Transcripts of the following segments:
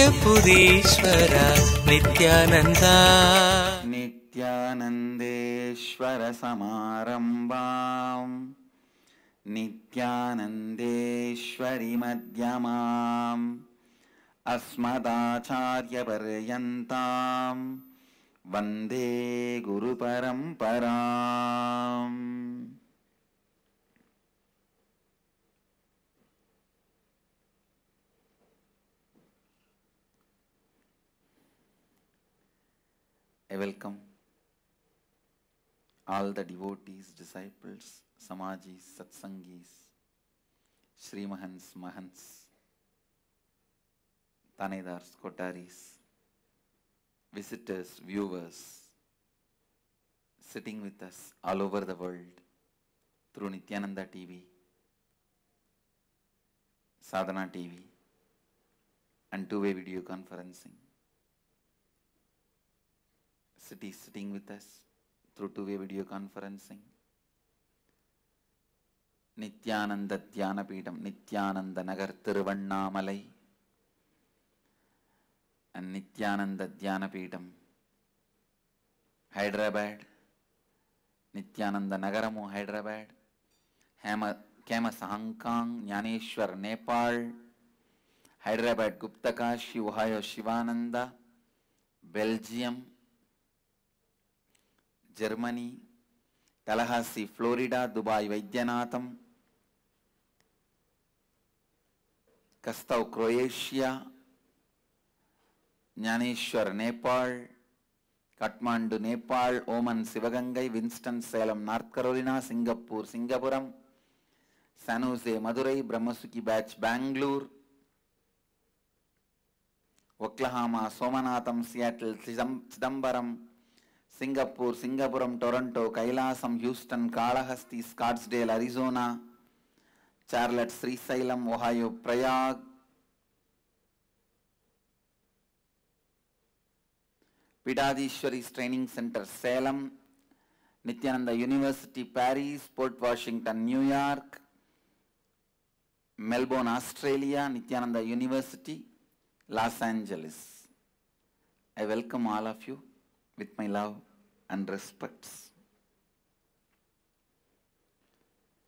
पुरीश्वर नित्यानन्द नित्यानन्देश्वर समारम्भाम् नित्यानन्देश्वरि मध्यमाम् अस्मदाचार्यपर्यन्ताम् वन्दे गुरुपरम्पराम्। I welcome all the devotees, disciples, Samajis, Satsangis, Srimahans, Mahants, Tanedars, Kotaris, visitors, viewers, sitting with us all over the world through Nityananda TV, Sadhana TV, and two-way video conferencing. Cities sitting with us through two-way video conferencing. Nityananda Dhyana Peetham, Nityananda Nagar Thiruvannamalai, and Nityananda Dhyana Peetham, Hyderabad, Nityananda Nagaramu, Hyderabad, Kemas, Hong Kong, Jnaneshwar, Nepal, Hyderabad, Guptakashi, Ohio, Shivananda, Belgium, Germany, Tallahassee, Florida, Dubai, Vaidyanatham, Kastau, Croatia, Jnaneshwar, Nepal, Kathmandu, Nepal, Oman, Sivagangai, Winston-Salem, North Carolina, Singapore, Singapuram, San Jose, Madurai, Brahmasuki Batch, Bangalore, Oklahoma, Somanatham, Seattle, Chidambaram, Singapore, Singapuram, Toronto, Kailasam, Houston, Kalahasti, Scottsdale, Arizona, Charlotte, Srisailam, Ohio, Prayag, Pidadishwari's Training Center, Salem, Nityananda University, Paris, Port Washington, New York, Melbourne, Australia, Nityananda University, Los Angeles. I welcome all of you with my love and respects.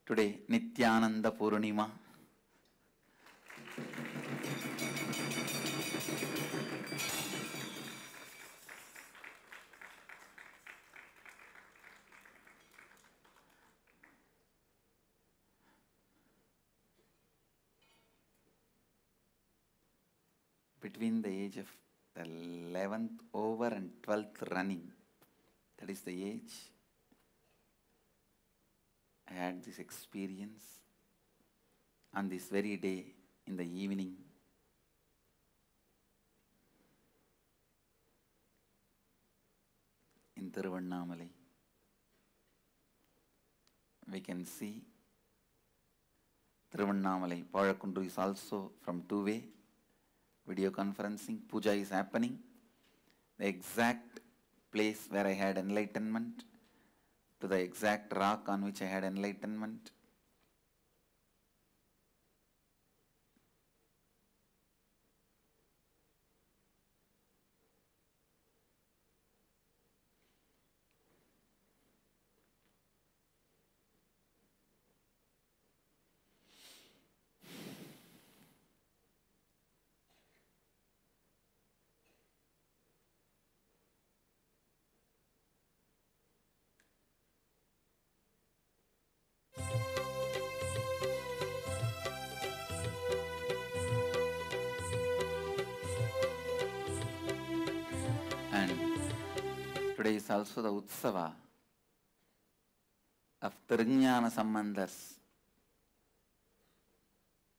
Today, Nityananda Purnima. Between the age of the 11th over and 12th running, that is the age I had this experience on this very day in the evening. In Thiruvannamalai, we can see Thiruvannamalai. Pazhakundu is also from two-way video conferencing. Puja is happening. The exact place where I had enlightenment, to the exact rock on which I had enlightenment. And today is also the Utsava of Tirujnana Sambandhas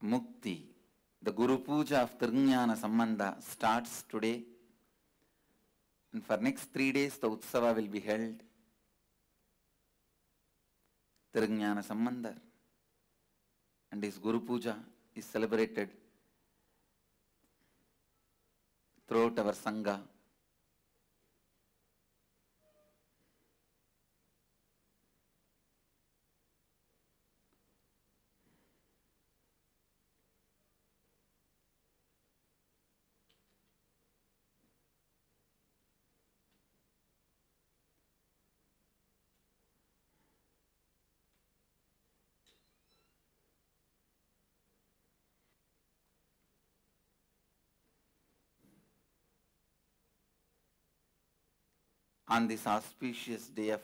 Mukti. The Guru Puja of Tirujnana Sambandha starts today, and for next 3 days the Utsava will be held. Tirujnana Sambandhar and his Guru Puja is celebrated throughout our Sangha. on this auspicious day of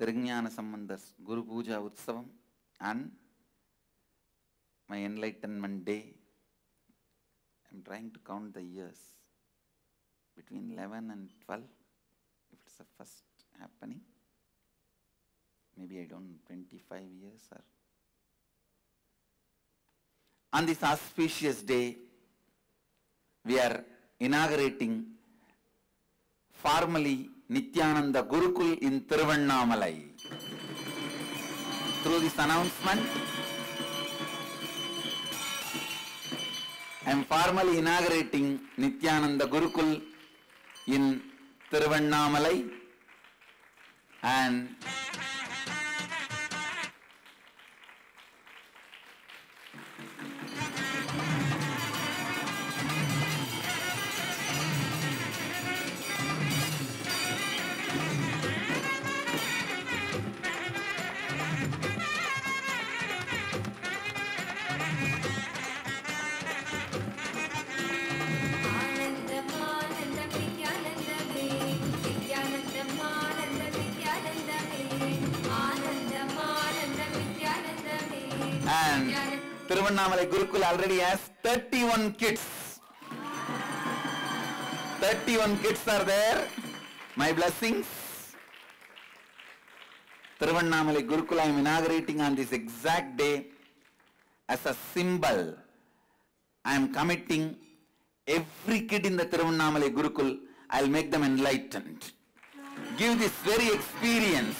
Tirungnana Sambandar's Guru Puja Utsavam and my enlightenment day. I'm trying to count the years between 11 and 12, if it's the first happening. Maybe I don't know, 25 years or. On this auspicious day, we are inaugurating formally Nityananda Gurukul in Tiruvannamalai. Through this announcement, I am formally inaugurating Nityananda Gurukul in Tiruvannamalai, and Tiruvannamalai Gurukul already has 31 kids. 31 kids are there. My blessings. Tiruvannamalai Gurukul I am inaugurating on this exact day as a symbol. I am committing every kid in the Tiruvannamalai Gurukul, I will make them enlightened. Give this very experience.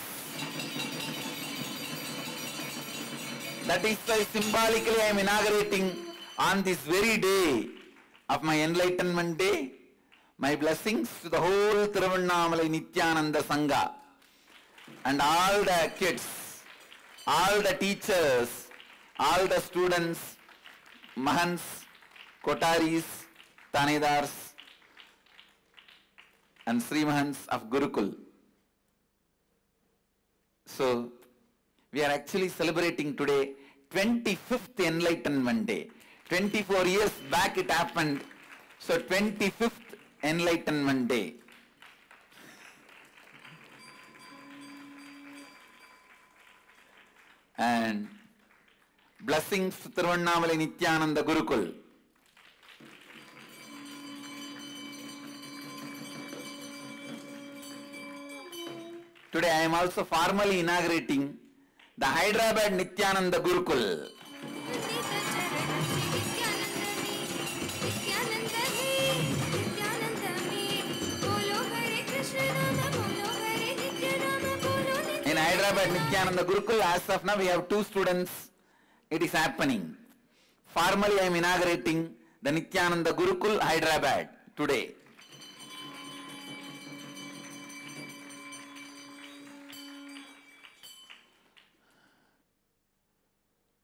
That is why symbolically I am inaugurating on this very day of my enlightenment day, my blessings to the whole Tiruvannamalai Nityananda Sangha and all the kids, all the teachers, all the students, Mahants, Kotaris, Tanedars and Sri Mahants of Gurukul. So, we are actually celebrating today 25th Enlightenment Day. 24 years back it happened. So 25th Enlightenment Day. And blessings to Tiruvannamalai Nityananda Gurukul. Today I am also formally inaugurating the Hyderabad Nityananda Gurukul. In Hyderabad Nityananda Gurukul, as of now we have 2 students. It is happening. Formally I am inaugurating the Nityananda Gurukul Hyderabad today.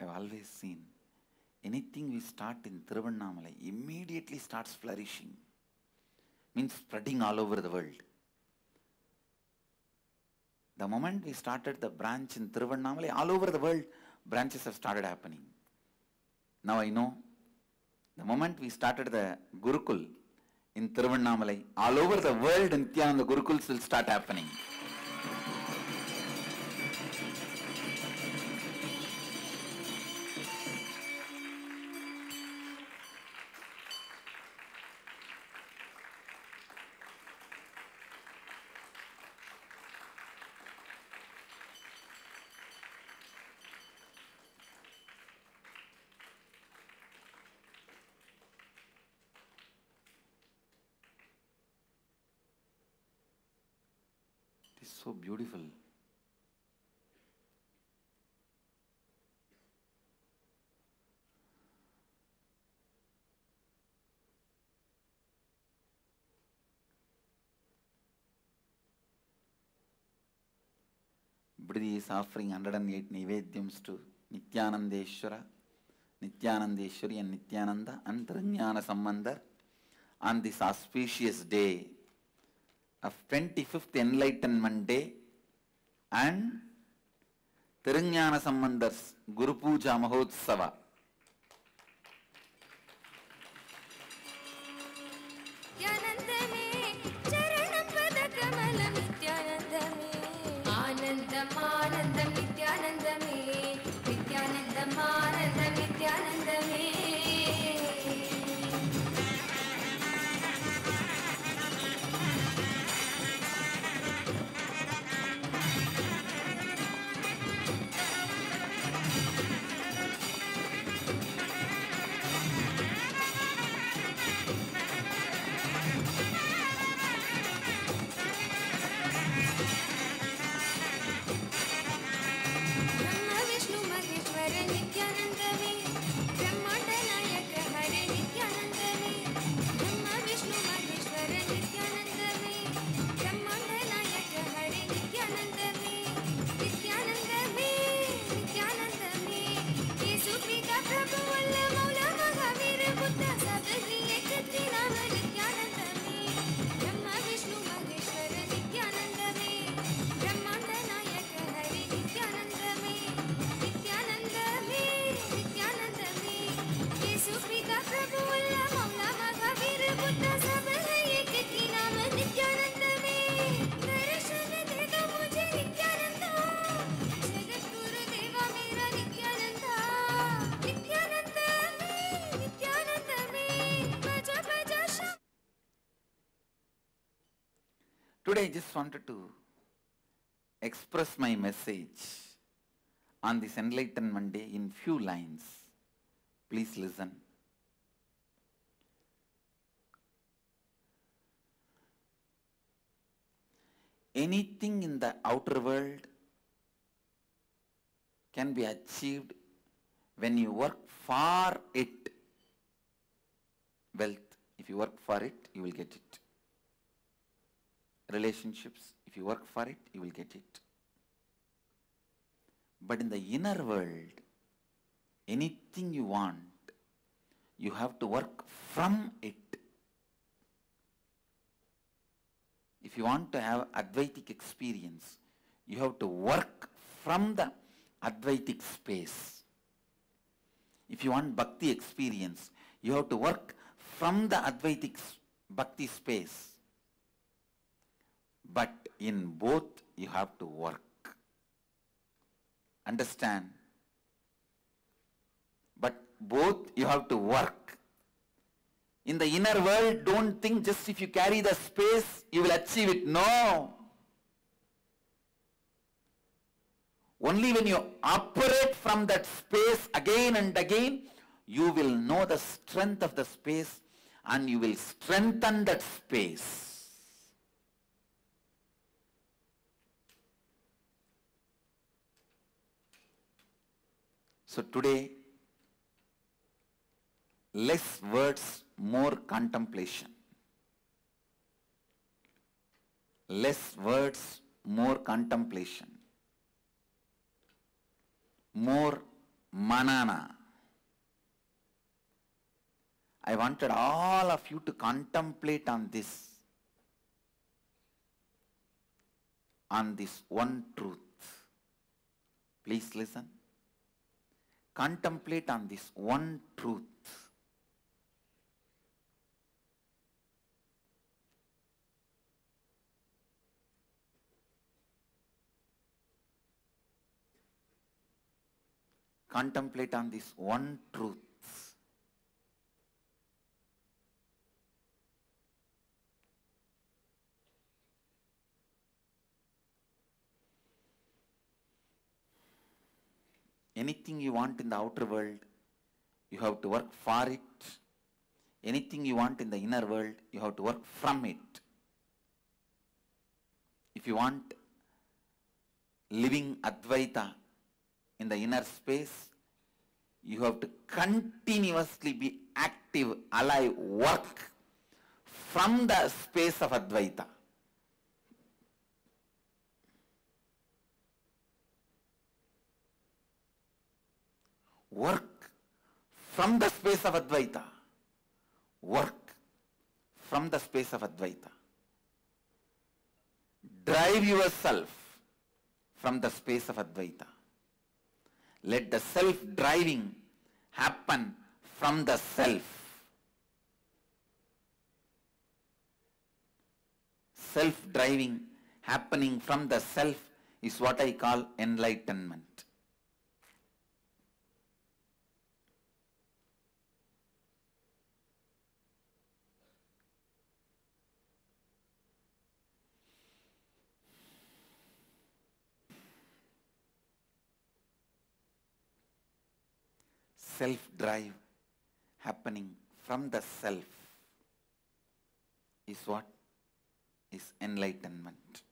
I have always seen anything we start in Tiruvannamalai immediately starts flourishing, means spreading all over the world. The moment we started the branch in Tiruvannamalai, all over the world branches have started happening. Now I know, the moment we started the Gurukul in Tiruvannamalai, all over the world Nityananda Gurukuls will start happening. It is so beautiful. Bridi is offering 108 Nivedyams to Nityanandeshwara, Nityanandeshwari and Nityananda and Tirugnana Sambandar on this auspicious day of 25th Enlightenment Day and Tirugnana Sambandar's Guru Puja Mahotsava. Yanandane Charanam Pada Kamalam Today I just wanted to express my message on this Enlightenment Day in few lines. Please listen. Anything in the outer world can be achieved when you work for it. Wealth, if you work for it, you will get it. Relationships, if you work for it, you will get it. But in the inner world, anything you want, you have to work from it. If you want to have Advaitic experience, you have to work from the Advaitic space. If you want Bhakti experience, you have to work from the Advaitic Bhakti space. But in both, you have to work. Understand? But both you have to work. In the inner world, don't think just if you carry the space, you will achieve it. No. Only when you operate from that space again and again, you will know the strength of the space and you will strengthen that space. So today, less words, more contemplation. Less words, more contemplation. More manana. I wanted all of you to contemplate on this one truth. Please listen. Contemplate on this one truth. Contemplate on this one truth. Anything you want in the outer world, you have to work for it. Anything you want in the inner world, you have to work from it. If you want living Advaita in the inner space, you have to continuously be active, alive, work from the space of Advaita. Work from the space of Advaita. Work from the space of Advaita. Drive yourself from the space of Advaita. Let the self-driving happen from the self. Self-driving happening from the self is what I call enlightenment. Self-drive happening from the self is what is enlightenment.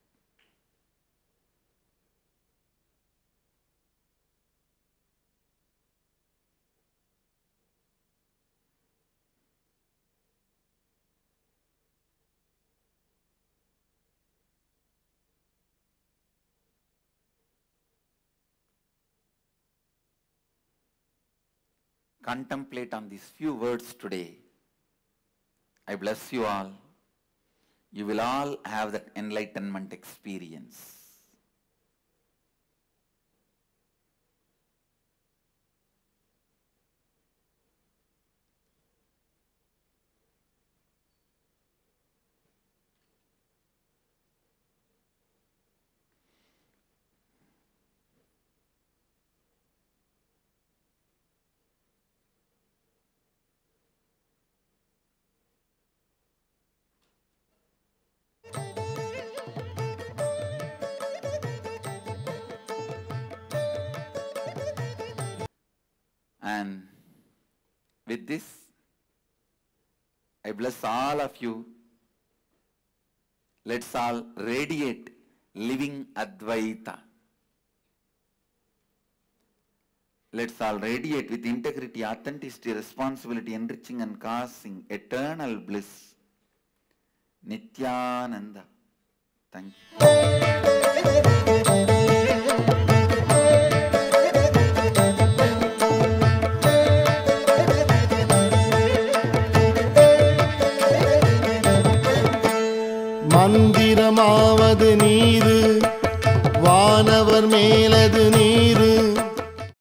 Contemplate on these few words today. I bless you all. You will all have that enlightenment experience. And with this, I bless all of you. Let's all radiate living Advaita. Let's all radiate with integrity, authenticity, responsibility, enriching and causing eternal bliss. Nityananda. Thank you. மந்திரமாவது நீரு வானவர் மேல்